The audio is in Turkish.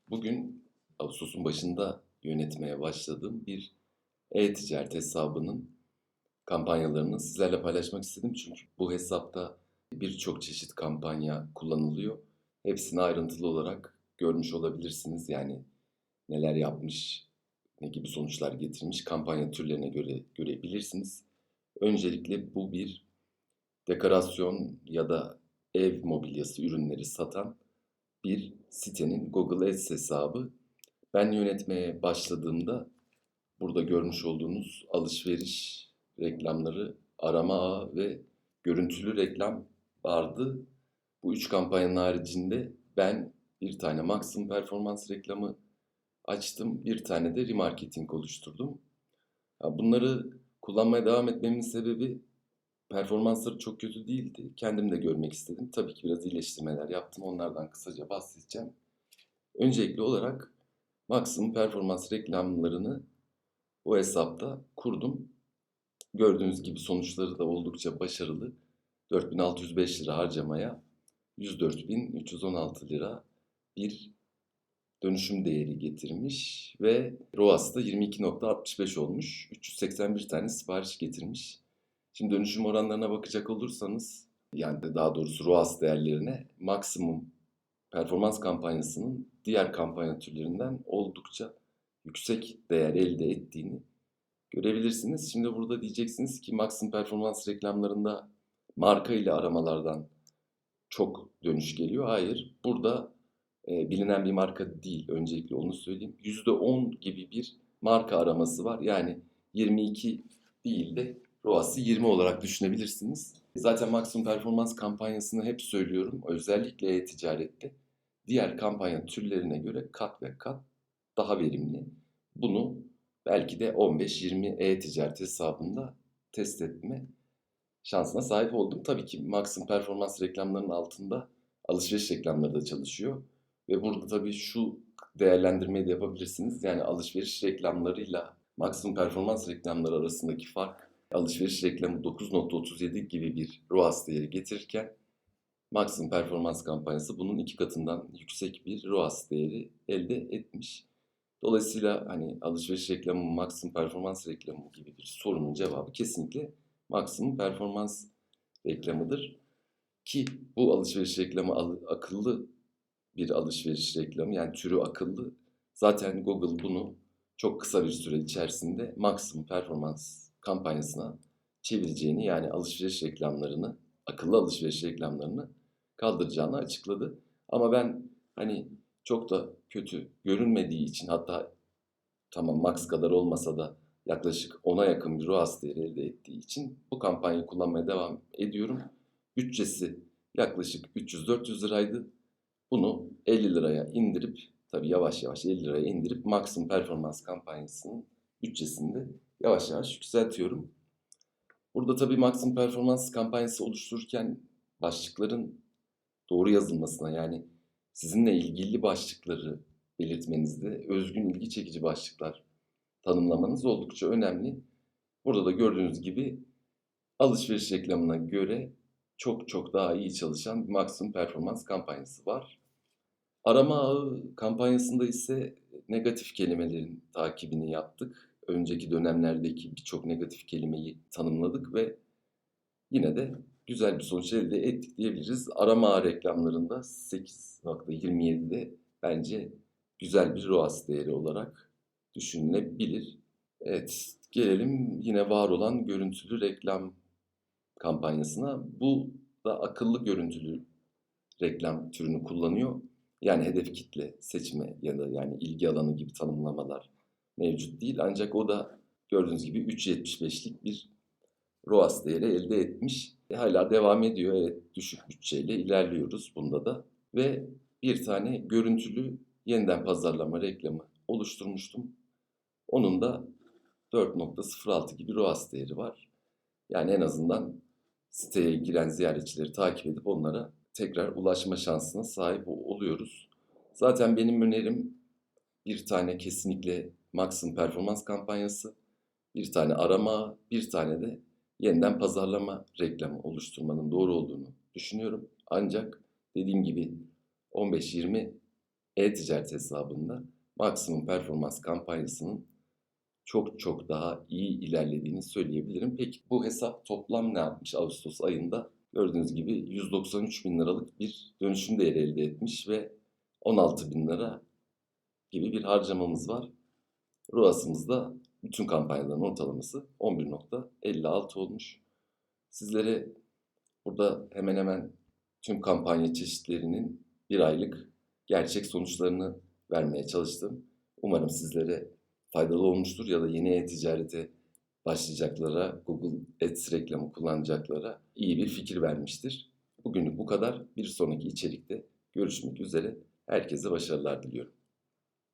Bugün Ağustos'un başında yönetmeye başladığım bir e-ticaret hesabının kampanyalarını sizlerle paylaşmak istedim. Çünkü bu hesapta birçok çeşit kampanya kullanılıyor. Hepsini ayrıntılı olarak görmüş olabilirsiniz. Yani neler yapmış, ne gibi sonuçlar getirmiş kampanya türlerine göre görebilirsiniz. Öncelikle bu bir dekorasyon ya da ev mobilyası ürünleri satan bir sitenin Google Ads hesabı. Ben yönetmeye başladığımda burada görmüş olduğunuz alışveriş reklamları, arama ağı ve görüntülü reklam vardı. Bu üç kampanyanın haricinde ben bir tane maksimum performans reklamı açtım, bir tane de remarketing oluşturdum. Bunları kullanmaya devam etmemin sebebi performansları çok kötü değildi. Kendim de görmek istedim. Tabii ki biraz iyileştirmeler yaptım. Onlardan kısaca bahsedeceğim. Öncelikli olarak maksimum performans reklamlarını bu hesapta kurdum. Gördüğünüz gibi sonuçları da oldukça başarılı. 4.605 lira harcamaya 104.316 lira bir dönüşüm değeri getirmiş ve ROAS da 22.65 olmuş. 381 tane sipariş getirmiş. Şimdi dönüşüm oranlarına bakacak olursanız, yani de daha doğrusu ROAS değerlerine, maksimum performans kampanyasının diğer kampanya türlerinden oldukça yüksek değer elde ettiğini görebilirsiniz. Şimdi burada diyeceksiniz ki maksimum performans reklamlarında marka ile aramalardan çok dönüş geliyor. Hayır, burada bilinen bir marka değil. Öncelikle onu söyleyeyim. %10 gibi bir marka araması var. Yani 22 değil de ROAS'ı 20 olarak düşünebilirsiniz. Zaten maksimum performans kampanyasını hep söylüyorum. Özellikle e-ticarette diğer kampanya türlerine göre kat ve kat daha verimli. Bunu belki de 15-20 e-ticaret hesabında test etme şansına sahip oldum. Tabii ki maksimum performans reklamlarının altında alışveriş reklamları da çalışıyor. Ve burada tabii şu değerlendirmeyi de yapabilirsiniz. Yani alışveriş reklamlarıyla maksimum performans reklamları arasındaki fark, alışveriş reklamı 9.37 gibi bir ROAS değeri getirirken maksimum performans kampanyası bunun iki katından yüksek bir ROAS değeri elde etmiş. Dolayısıyla hani alışveriş reklamı, maksimum performans reklamı gibi bir sorunun cevabı kesinlikle maksimum performans reklamıdır. Ki bu alışveriş reklamı akıllı bir alışveriş reklamı, yani türü akıllı. Zaten Google bunu çok kısa bir süre içerisinde maksimum performans kampanyasına çevireceğini, yani alışveriş reklamlarını, akıllı alışveriş reklamlarını kaldıracağını açıkladı. Ama ben hani çok da kötü görünmediği için, hatta tamam max kadar olmasa da yaklaşık 10'a yakın bir ROAS değeri elde ettiği için bu kampanyayı kullanmaya devam ediyorum. Bütçesi yaklaşık 300-400 liraydı. Bunu 50 liraya indirip, tabii yavaş yavaş 50 liraya indirip maksimum performans kampanyasının bütçesini de yavaş yavaş yükseltiyorum. Burada tabii maksimum performans kampanyası oluştururken başlıkların doğru yazılmasına, yani sizinle ilgili başlıkları belirtmenizde özgün, ilgi çekici başlıklar tanımlamanız oldukça önemli. Burada da gördüğünüz gibi alışveriş reklamına göre çok çok daha iyi çalışan bir maksimum performans kampanyası var. Arama ağı kampanyasında ise negatif kelimelerin takibini yaptık. Önceki dönemlerdeki birçok negatif kelimeyi tanımladık ve yine de güzel bir sonuç elde ettik diyebiliriz. Arama ağı reklamlarında 8.27'de bence güzel bir ROAS değeri olarak düşünülebilir. Evet, gelelim yine var olan görüntülü reklam kampanyasına. Bu da akıllı görüntülü reklam türünü kullanıyor. Yani hedef kitle seçme ya da yani ilgi alanı gibi tanımlamalar mevcut değil. Ancak o da gördüğünüz gibi 3.75'lik bir ROAS değeri elde etmiş. Hala devam ediyor. Evet, düşük bütçeyle ilerliyoruz bunda da. Ve bir tane görüntülü yeniden pazarlama reklamı oluşturmuştum. Onun da 4.06 gibi ROAS değeri var. Yani en azından siteye giren ziyaretçileri takip edip onlara tekrar ulaşma şansına sahip oluyoruz. Zaten benim önerim bir tane kesinlikle maksimum performans kampanyası, bir tane arama, bir tane de yeniden pazarlama reklamı oluşturmanın doğru olduğunu düşünüyorum. Ancak dediğim gibi 15-20 e-ticaret hesabında maksimum performans kampanyasının çok çok daha iyi ilerlediğini söyleyebilirim. Peki bu hesap toplam ne yapmış Ağustos ayında? Gördüğünüz gibi 193 bin liralık bir dönüşüm değeri elde etmiş ve 16 bin lira gibi bir harcamamız var. ROAS'ımızda bütün kampanyaların ortalaması 11,56 olmuş. Sizlere burada hemen hemen tüm kampanya çeşitlerinin bir aylık gerçek sonuçlarını vermeye çalıştım. Umarım sizlere faydalı olmuştur ya da yeni e-ticarete başlayacaklara, Google Ads reklamı kullanacaklara iyi bir fikir vermiştir. Bugünlük bu kadar. Bir sonraki içerikte görüşmek üzere. Herkese başarılar diliyorum.